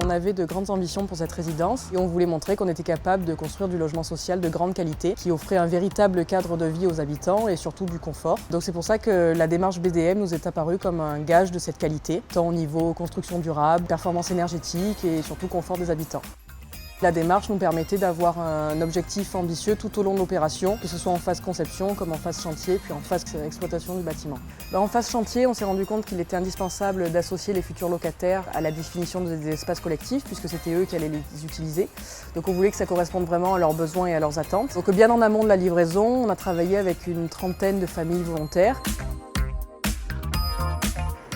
On avait de grandes ambitions pour cette résidence et on voulait montrer qu'on était capable de construire du logement social de grande qualité qui offrait un véritable cadre de vie aux habitants et surtout du confort. Donc c'est pour ça que la démarche BDM nous est apparue comme un gage de cette qualité, tant au niveau construction durable, performance énergétique et surtout confort des habitants. La démarche nous permettait d'avoir un objectif ambitieux tout au long de l'opération, que ce soit en phase conception comme en phase chantier, puis en phase exploitation du bâtiment. En phase chantier, on s'est rendu compte qu'il était indispensable d'associer les futurs locataires à la définition des espaces collectifs, puisque c'était eux qui allaient les utiliser. Donc on voulait que ça corresponde vraiment à leurs besoins et à leurs attentes. Donc bien en amont de la livraison, on a travaillé avec une trentaine de familles volontaires.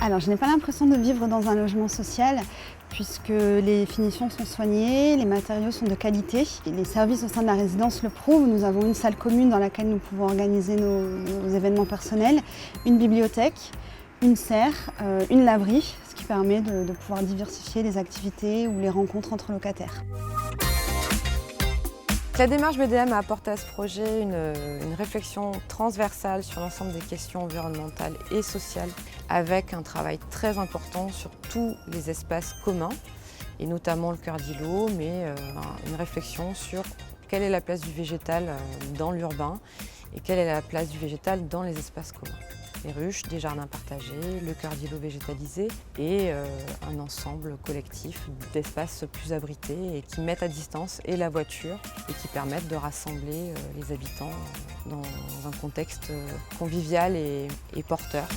Alors, je n'ai pas l'impression de vivre dans un logement social puisque les finitions sont soignées, les matériaux sont de qualité. Et les services au sein de la résidence le prouvent. Nous avons une salle commune dans laquelle nous pouvons organiser nos événements personnels, une bibliothèque, une serre, une laverie, ce qui permet de pouvoir diversifier les activités ou les rencontres entre locataires. La démarche BDM a apporté à ce projet une réflexion transversale sur l'ensemble des questions environnementales et sociales, avec un travail très important sur tous les espaces communs, et notamment le cœur d'îlot, mais une réflexion sur quelle est la place du végétal dans l'urbain et quelle est la place du végétal dans les espaces communs. Les ruches, des jardins partagés, le cœur d'îlot végétalisé et un ensemble collectif d'espaces plus abrités et qui mettent à distance et la voiture et qui permettent de rassembler les habitants dans un contexte convivial et porteur.